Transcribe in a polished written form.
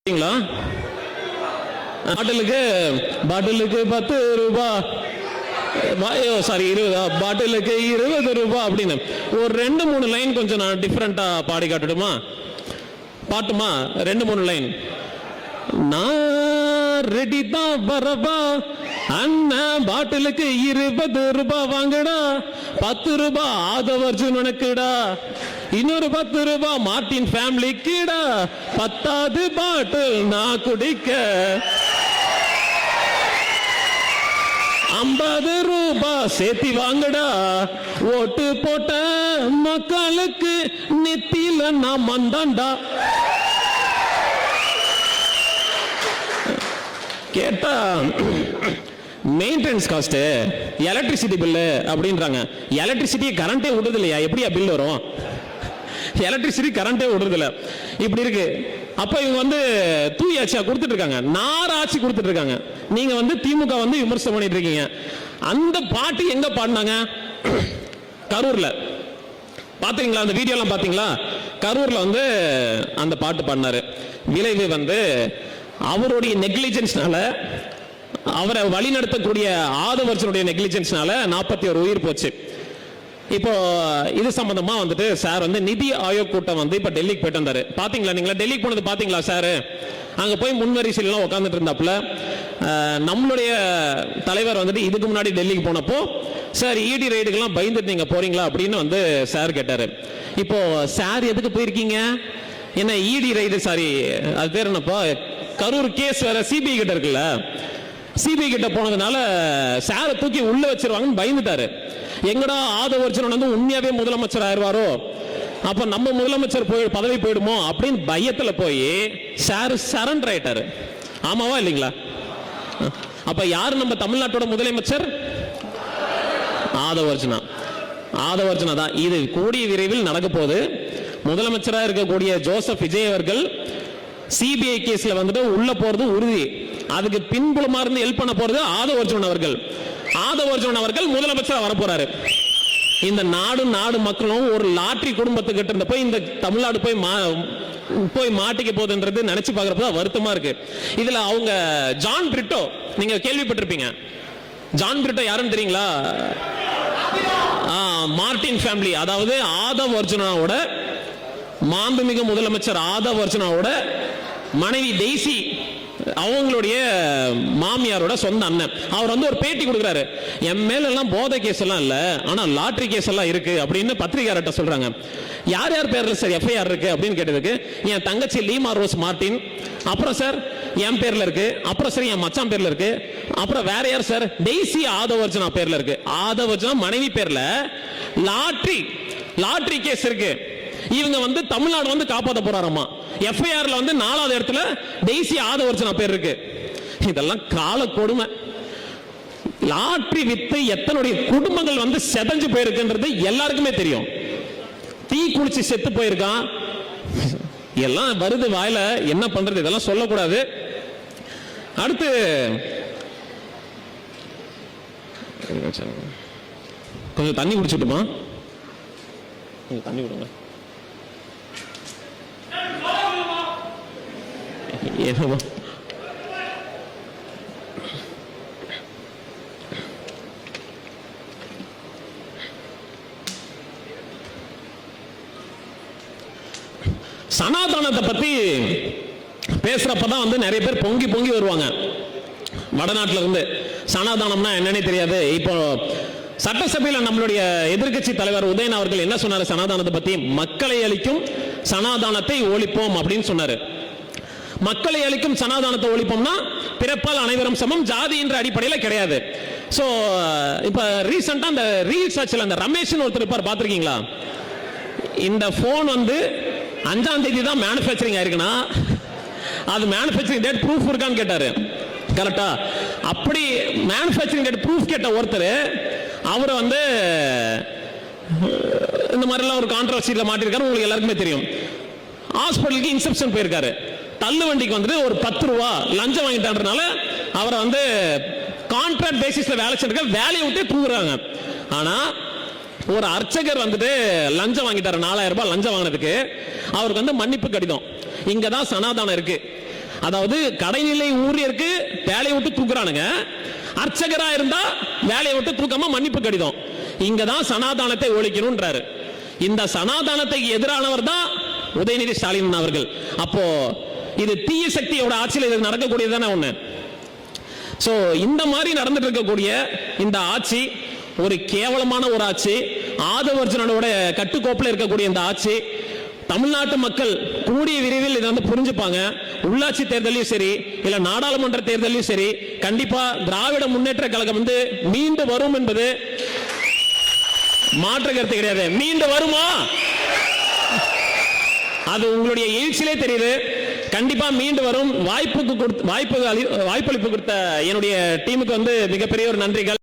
பாட்டிலுக்கு 10 ரூபா, சாரி 20, பாட்டிலுக்கு 20 ரூபா அப்படின்னு ஒரு 2-3 லைன் கொஞ்சம் நான் டிஃப்ரெண்டா பாடி காட்டுடுமா? பாட்டுமா? 2-3 லைன். நான் ரெடி தான் வரவா அண்ணன், பாட்டிலுக்கு 20 ரூபா வாங்கடா, 10 ரூபா ஆதவர்ஜுன் உனக்குடா, இன்னொரு 10 ரூபா மார்டின் ஃபேமிலிக்குடா, 10வது பாட்டில் நான் குடிக்க 50 ரூபா சேர்த்தி வாங்கடா, ஓட்டு போட்ட மக்களுக்கு நெத்தியில நான் மந்தாண்டா. கேட்டா மெயின்டெனன்ஸ் காஸ்ட், எலக்ட்ரிசிட்டி பில்லு அப்படின்றாங்க. எலக்ட்ரிசிட்டி கரண்டே விடுறது இல்லையா? எப்படியா பில் வரும்? எலக்ட்ரிசிட்டி கரண்டே விடுறது இல்ல. இப்படி இருக்கு. அப்ப இவங்க வந்து தூய் ஆட்சியா கொடுத்துட்டு இருக்காங்க, நார் ஆட்சி கொடுத்துட்டு இருக்காங்க. நீங்க வந்து திமுக வந்து விமர்சனம் பண்ணிட்டு இருக்கீங்க. அந்த பாட்டு எங்க பாடினாங்க? கரூர்ல. பாத்தீங்களா? அந்த வீடியோ எல்லாம் பாத்தீங்களா? கரூர்ல வந்து அந்த பாட்டு பாடினாரு. விளைவு வந்து அவருடைய நெக்லிஜென்ஸ்னால, அவரை வழிநடத்தக்கூடிய ஆதவர்ஜனுடைய நெக்லிஜென்ஸ்னால 41 உயிர் போச்சு. இப்போ இது சம்பந்தமா வந்துட்டு சார் வந்து நிதி ஆயோக் கூட்டம் வந்து இப்ப டெல்லிக்கு போயிட்டு வந்தாரு. பாத்தீங்களா? நீங்களா டெல்லிக்கு போனது பாத்தீங்களா? சார் அங்க போய் முன்வரிசையெல்லாம் உட்காந்துட்டு இருந்தாப்புல. நம்மளுடைய தலைவர் வந்துட்டு இதுக்கு முன்னாடி டெல்லிக்கு போனப்போ, சார் இடி ரைடுக்கெல்லாம் பயந்துட்டு நீங்க போறீங்களா அப்படின்னு வந்து சார் கேட்டாரு. இப்போ சார் எதுக்கு போயிருக்கீங்க? என்ன இடி ரைடு, சாரி அது பேர் என்னப்பா, கரூர் கேஸ் வேற சிபிஐ கிட்ட இருக்குல்ல, சிபிஐ கிட்ட போனதுனால சாரை தூக்கி உள்ள வச்சிருவாங்கன்னு பயந்துட்டாரு. எங்கடா ஆதவர்ஜுன் வந்து உண்மையாவே முதலமைச்சர் ஆயிடுவாரோ, அப்ப நம்ம முதலமைச்சர் பதவி போயிடுமோ அப்படின்னு பயத்துல போய் சார் சரண்டர் ஆயிட்டாரு. ஆமாவா இல்லைங்களா? அப்ப யாரு நம்ம தமிழ்நாட்டோட முதலமைச்சர்? ஆதவர்ஜுனா. ஆதவர்ஜுனா தான். இது கூடிய விரைவில் நடக்க போகுது. முதலமைச்சராக இருக்கக்கூடிய ஜோசப் விஜய் அவர்கள் சிபிஐ கேஸ்ல வந்துட்டு உள்ள போறது உறுதி. அதுக்கு பின்புலமா இருந்து ஹெல்ப் பண்ண போறது ஆதவர்ஜுன் அவர்கள். ஆதவர்ஜுன் அவர்கள் முதலமைச்சரா வர போறாரு. இந்த நாடு மக்களும் ஒரு லாட்டரி குடும்பத்துக்கிட்ட இருந்த போய் இந்த தமிழ்நாடு போய் மாட்டிக்க போகுதுன்றது நினைச்சு பார்க்கறப்ப வருத்தமா இருக்கு. இதுல அவங்க ஜான் பிரிட்டோ, நீங்க கேள்விப்பட்டிருப்பீங்க. ஜான் பிரிட்டோ யாருன்னு தெரியுங்களா? மார்டின் ஃபேமிலி, அதாவது ஆதவர்ஜுனாவோட மாண்புமிகு முதலமைச்சர் ஆதவர்ஜுனாவோட மனைவி டெய்சி, அவங்களுடைய மாமியாரோட சொந்த அண்ணன். அவர் வந்து ஒரு பேட்டி கொடுக்குறாரு. என் மேல எல்லாம் போதை கேஸ் எல்லாம் இல்ல, ஆனா லாட்டரி கேஸ் எல்லாம் இருக்கு அப்படின்னு பத்திரிகையாளர்கிட்ட சொல்றாங்க. யார் யார் பேர்ல சார் எஃப்ஐஆர் இருக்கு அப்படின்னு கேட்டதுக்கு, என் தங்கச்சி லீமா ரோஸ் மார்டின், அப்புறம் சார் என் பேர்ல இருக்கு, அப்புறம் சார் என் மச்சான் பேர்ல இருக்கு, அப்புறம் வேற யார் சார், டெய்சி ஆதவர்ஜுனா பேர்ல இருக்கு. ஆதவர்ஜுனா மனைவி பேர்ல லாட்டரி கேஸ் இருக்கு. இவங்க வந்து தமிழ்நாடு வந்து காப்பாற்ற போறாராமா. எஃப்ஐஆர்ல வந்து 4வது இடத்துல டெய்சி ஆதவர்ஜுனா பேர் இருக்கு. இதெல்லாம் கால கொடுமை. லாட்டரி வித்து எத்தனுடைய குடும்பங்கள் வந்து செதஞ்சு போயிருக்குன்றது எல்லாருக்குமே தெரியும். தீ குளிச்சு செத்து போயிருக்கான். எல்லாம் வருது வாயில, என்ன பண்றது? இதெல்லாம் சொல்லக்கூடாது. அடுத்து கொஞ்சம் தண்ணி குடிச்சுட்டுமா? கொஞ்சம் தண்ணி விடுங்க. என்னமா சனாதனத்தை பத்தி பேசுறப்பதான் வந்து நிறைய பேர் பொங்கி வருவாங்க வடநாட்டுல இருந்து. சனாதனம்னா என்னன்னே தெரியாது. இப்போ சட்டசபையில் நம்மளுடைய எதிர்க்கட்சி தலைவர் உதயன் அவர்கள் என்ன சொன்னாரு சனாதனத்தை பத்தி? மக்களை அளிக்கும் சனாதனத்தை ஒழிப்போம் அப்படின்னு சொன்னாரு. மக்களை அளிக்கும் சனாதனத்தை ஒழிப்போம்னா பிறப்பால் அனைவரும் சமம், ஜாதி என்ற அடிப்படையில் கிடையாது. சோ இப்ப ரீசெண்டா அந்த ரீல்ஸ் ஆச்சுல, அந்த ரமேஷ் ஒருத்தர் இருப்பார், பாத்திருக்கீங்களா? இந்த போன் வந்து 5ஆம் தேதி தான் மேனுஃபேக்சரிங் ஆயிருக்குன்னா அது மேனுஃபேக்சரிங் டேட் ப்ரூஃப் இருக்கான்னு கேட்டாரு. கரெக்டா? அப்படி மேனுஃபேக்சரிங் டேட் ப்ரூஃப் கேட்ட ஒருத்தர் அவரை வந்து இந்த மாதிரிலாம் ஒரு கான்ட்ரவர்சியில மாட்டிருக்காரு. உங்களுக்கு எல்லாருக்குமே தெரியும். ஹாஸ்பிட்டலுக்கு இன்செப்ஷன் போயிருக்காரு. தள்ளு வண்டிக்கு வந்துட்டு ஒரு 10 ரூபா லஞ்சம் வாங்கிட்டான்றனால அவரை வந்து கான்ட்ராக்ட் பேசிஸ்ல வேலை செஞ்சிருக்க, வேலையை விட்டு தூங்குறாங்க. ஆனா ஒரு அர்ச்சகர் வந்துட்டு லஞ்சம் வாங்கிட்டாரு, 4000 ரூபாய் லஞ்சம் வாங்கினதுக்கு. அவருக்கு வந்து மன்னிப்பு கடிதம். இங்கதான் சனாதானம் இருக்கு. அதாவது கடைநிலை ஊழியருக்கு வேலையை விட்டு தூக்குறானுங்க, அர்ச்சகரா இருந்தா வேலையை விட்டு தூக்காம மன்னிப்பு கடிதம். இங்கதான் சனாதானத்தை ஒழிக்கணும்ன்றாரு. இந்த சனாதானத்துக்கு எதிரானவர் தான் உதயநிதி ஸ்டாலின் அவர்கள். அப்போ இது தீய சக்தியோட ஆட்சியில் இது நடக்கக்கூடியதான ஒண்ணு. சோ இந்த மாதிரி நடந்துட்டு இருக்கக்கூடிய இந்த ஆட்சி ஒரு கேவலமான ஒரு ஆட்சி. ஆதவர்ஜனோட கட்டுக்கோப்பில் இருக்கக்கூடிய இந்த ஆட்சி தமிழ்நாட்டு மக்கள் கூடிய விரைவில் இதை வந்து புரிஞ்சுப்பாங்க. உள்ளாட்சி தேர்தலையும் சரி இல்ல நாடாளுமன்ற தேர்தலையும் சரி கண்டிப்பா திராவிட முன்னேற்ற கழகம் வந்து மீண்டு வரும் என்பது மாற்று கருத்து கிடையாது. மீண்டு வருமா? அது உங்களுடைய எழுச்சியிலே தெரியுது. கண்டிப்பா மீண்டு வரும். வாய்ப்பளிப்பு கொடுத்த என்னுடைய டீமுக்கு வந்து மிகப்பெரிய ஒரு நன்றிகள்.